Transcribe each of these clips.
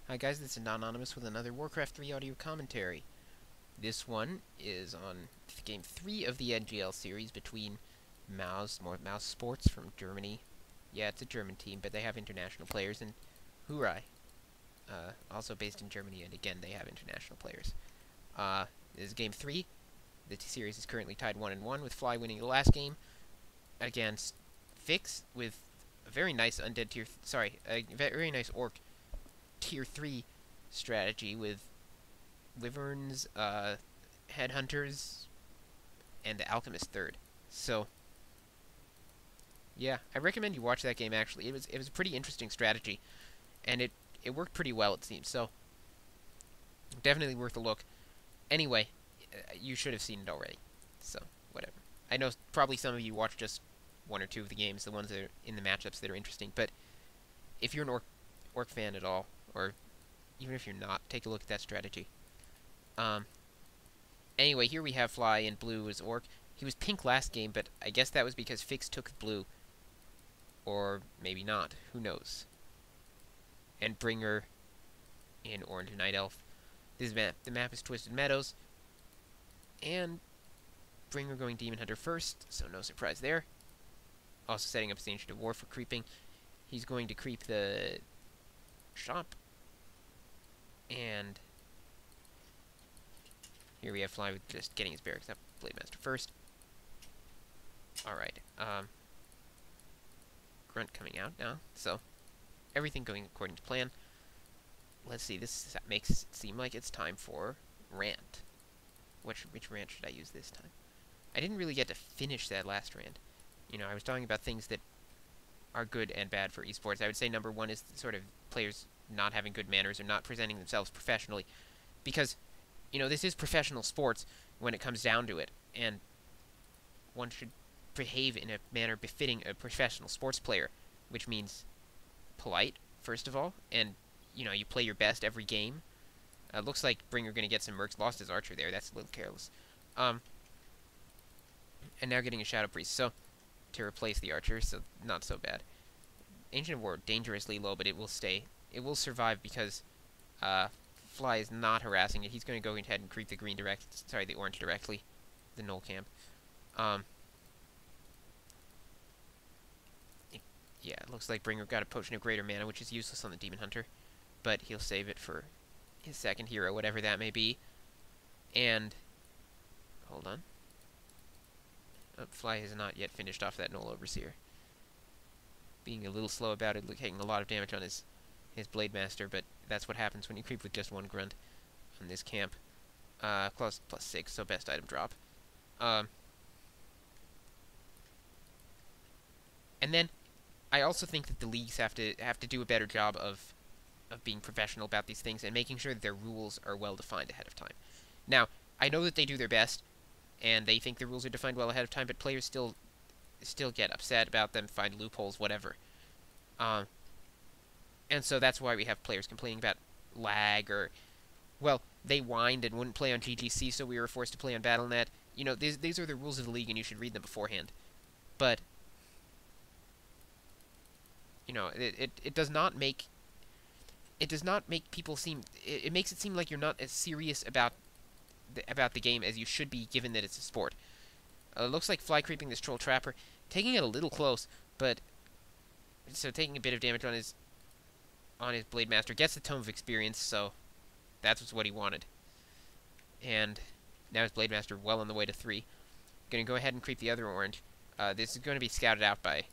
Hi guys, this is Anonymous with another Warcraft 3 audio commentary. This one is on game 3 of the NGL series between Mouz Sports from Germany. Yeah, it's a German team, but they have international players, and Hoorai, also based in Germany, and again, they have international players. This is game 3. The series is currently tied 1-1, with Fly winning the last game against Fix with a very nice undead tier... a very nice Orc Tier 3 strategy with Wyverns, Headhunters, and the Alchemist third. So, yeah, I recommend you watch that game, actually. It was a pretty interesting strategy, and it worked pretty well, it seems. So, definitely worth a look. Anyway, you should have seen it already. So, whatever. I know probably some of you watch just one or two of the games, the ones that are in the matchups that are interesting, but if you're an Orc fan at all, or even if you're not, take a look at that strategy. Anyway, here we have Fly in blue as Orc. He was pink last game, but I guess that was because Fix took blue. Or maybe not. Who knows? And Bringer in orange Night Elf. This map, the map is Twisted Meadows. And Bringer going Demon Hunter first, so no surprise there. Also setting up his Ancient of War for creeping. He's going to creep the shop. And here we have Fly with just getting his barracks up. Blade Master first. Alright. Grunt coming out now. So, everything going according to plan. Let's see, this makes it seem like it's time for rant. Which rant should I use this time? I didn't really get to finish that last rant. You know, I was talking about things that are good and bad for esports. I would say number one is sort of players not having good manners or not presenting themselves professionally. Because, you know, this is professional sports when it comes down to it. And one should behave in a manner befitting a professional sports player. Which means polite, first of all. And, you know, you play your best every game. Looks like Bringer going to get some mercs. Lost his archer there. That's a little careless. And now getting a Shadow Priest. So, to replace the archer. So, not so bad. Ancient of War, dangerously low, but it will stay. It will survive because Fly is not harassing it. He's going to go ahead and creep the the orange directly. The null camp. Yeah, it looks like Bringer got a Potion of Greater Mana, which is useless on the Demon Hunter. But he'll save it for his second hero, whatever that may be. And, hold on. Oh, Fly has not yet finished off that Null Overseer. Being a little slow about it, taking a lot of damage on his Blade Master, but that's what happens when you creep with just one grunt on this camp. Plus 6, so best item drop. And then, I also think that the leagues have to do a better job of being professional about these things and making sure that their rules are well defined ahead of time. Now, I know that they do their best, and they think the rules are defined well ahead of time, but players still get upset about them, find loopholes, whatever. And so that's why we have players complaining about lag, or, well, they whined and wouldn't play on GGC, so we were forced to play on Battle.net. You know, these are the rules of the league, and you should read them beforehand. But, you know, it does not make people seem... It makes it seem like you're not as serious about the game as you should be, given that it's a sport. Looks like Fly creeping this Troll Trapper, taking it a little close, but... So taking a bit of damage on his Blade Master, gets the Tome of Experience, so that's what he wanted. And now his Blade Master well on the way to 3. Gonna go ahead and creep the other orange. This is going to be scouted out by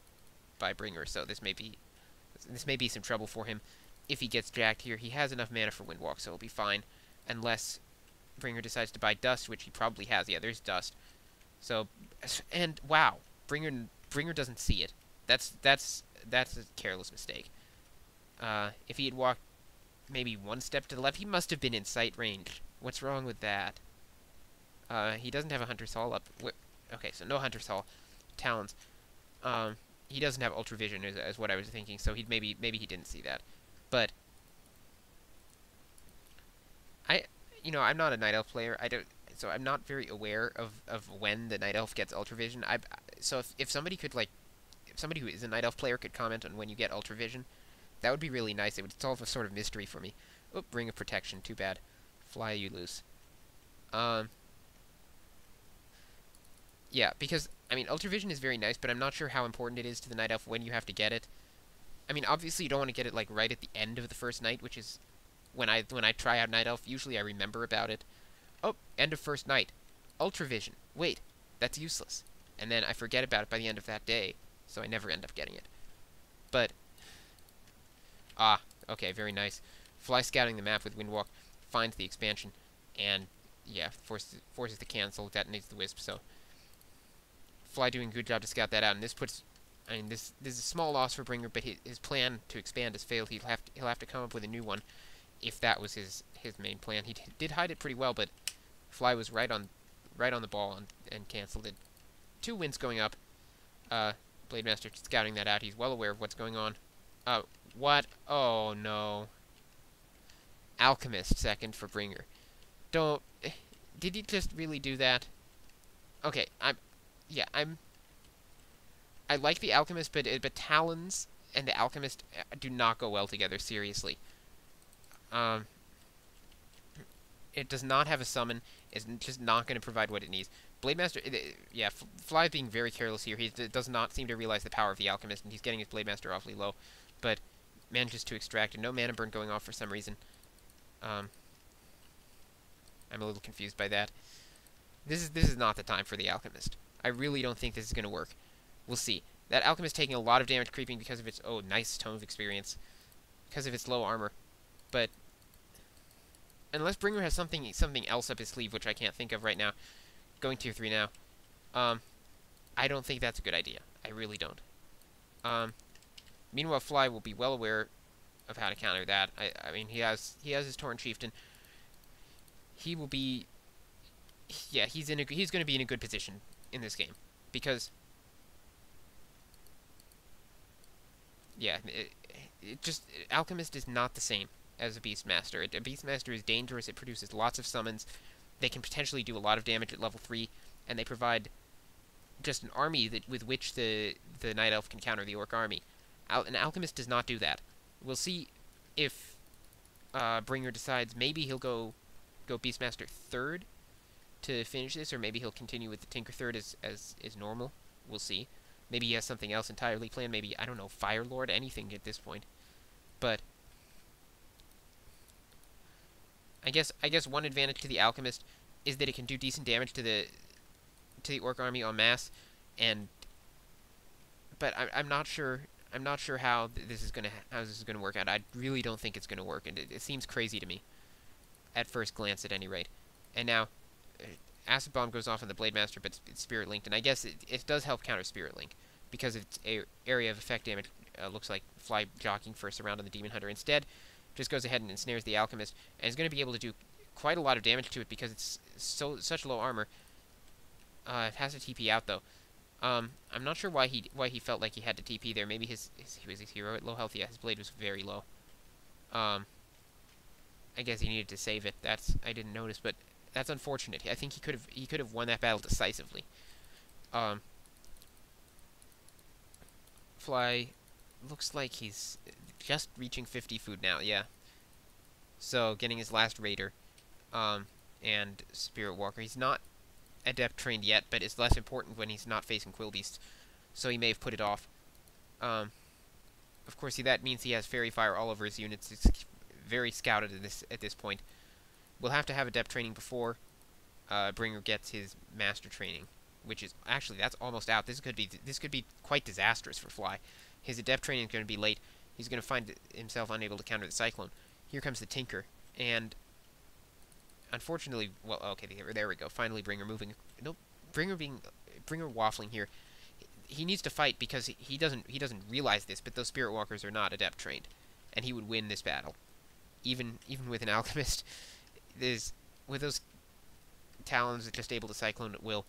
Bringer, so this may be some trouble for him if he gets jacked here. He has enough mana for Windwalk, so he'll be fine, unless Bringer decides to buy Dust, which he probably has. Yeah, there's Dust. So, and wow, Bringer doesn't see it. That's a careless mistake. If he had walked maybe one step to the left, he must have been in sight range. What's wrong with that? He doesn't have a Hunter's Hall up. Okay, so no Hunter's Hall. Talons. He doesn't have Ultra Vision, is what I was thinking, so maybe he didn't see that. But, I'm not a Night Elf player. So I'm not very aware of when the Night Elf gets Ultra Vision. So if somebody could, if somebody who is a Night Elf player could comment on when you get Ultra Vision, that would be really nice. It would solve a sort of mystery for me. Oh, Ring of Protection. Too bad. Fly, you lose. Um, yeah, because, I mean, Ultravision is very nice, but I'm not sure how important it is to the Night Elf when you have to get it. I mean, obviously you don't want to get it, like, right at the end of the first night, which is when I try out Night Elf, usually I remember about it. Oh, end of first night. Ultravision. Wait, that's useless. And then I forget about it by the end of that day, so I never end up getting it. But, okay, very nice. Fly scouting the map with Windwalk, finds the expansion, and, yeah, forces the cancel, detonates the Wisp, so Fly doing a good job to scout that out, and this puts, I mean, this is a small loss for Bringer, but his plan to expand has failed. He'll have to come up with a new one, if that was his main plan. He did hide it pretty well, but Fly was right on the ball and canceled it. 2 wins going up. Blademaster scouting that out. He's well aware of what's going on. What? Oh no. Alchemist second for Bringer. Don't. Did he just really do that? Okay, I like the Alchemist, but Talons and the Alchemist do not go well together, seriously. It does not have a summon. It's just not going to provide what it needs. Blademaster, yeah, Fly being very careless here. He does not seem to realize the power of the Alchemist, and he's getting his Blademaster awfully low, but manages to extract it. No mana burn going off for some reason. I'm a little confused by that. This is not the time for the Alchemist. I really don't think this is going to work. We'll see. That Alchemist taking a lot of damage creeping because of its, nice Tome of Experience, because of its low armor. But unless Bringer has something else up his sleeve, which I can't think of right now, going tier 3 now, I don't think that's a good idea. I really don't. Meanwhile, Fly will be well aware of how to counter that. I mean, he has his Tauren Chieftain. He will be, yeah, he's going to be in a good position in this game, because, yeah, Alchemist is not the same as a Beastmaster. A Beastmaster is dangerous. It produces lots of summons. They can potentially do a lot of damage at level 3, and they provide just an army with which the Night Elf can counter the Orc army. An Alchemist does not do that. We'll see if Bringer decides maybe he'll go Beastmaster 3rd to finish this, or maybe he'll continue with the Tinker 3rd as normal. We'll see. Maybe he has something else entirely planned. Maybe, I don't know, Fire Lord, anything at this point. But I guess one advantage to the Alchemist is that it can do decent damage to the Orc army en masse, but I'm not sure how this is gonna work out. I really don't think it's gonna work, and it seems crazy to me at first glance, at any rate. And now Acid Bomb goes off on the Blademaster, but it's Spirit Linked, and I guess it does help counter Spirit Link because its area of effect damage looks like Fly jockeying first around on the Demon Hunter. Instead, just goes ahead and ensnares the Alchemist, and is going to be able to do quite a lot of damage to it because it's such low armor. It has to TP out though. I'm not sure why he felt like he had to TP there. Maybe he was his hero at low health. Yeah, his blade was very low. I guess he needed to save it. I didn't notice, but that's unfortunate. I think he could have won that battle decisively. Fly looks like he's just reaching 50 food now. Yeah. So getting his last Raider, and Spirit Walker. He's not Adept trained yet, but it's less important when he's not facing Quillbeasts, so he may have put it off. Of course, that means he has Fairy Fire all over his units. It's very scouted at this point. We'll have to have Adept training before Bringer gets his Master training, which is actually that's almost out. This could be quite disastrous for Fly. His Adept training is going to be late. He's going to find himself unable to counter the Cyclone. Here comes the Tinker, and unfortunately, well, okay, there we go. Finally, Bringer moving. Nope, Bringer waffling here. He needs to fight because he doesn't realize this, but those Spirit Walkers are not Adept trained, and he would win this battle, even with an Alchemist. With those Talons just able to Cyclone at will,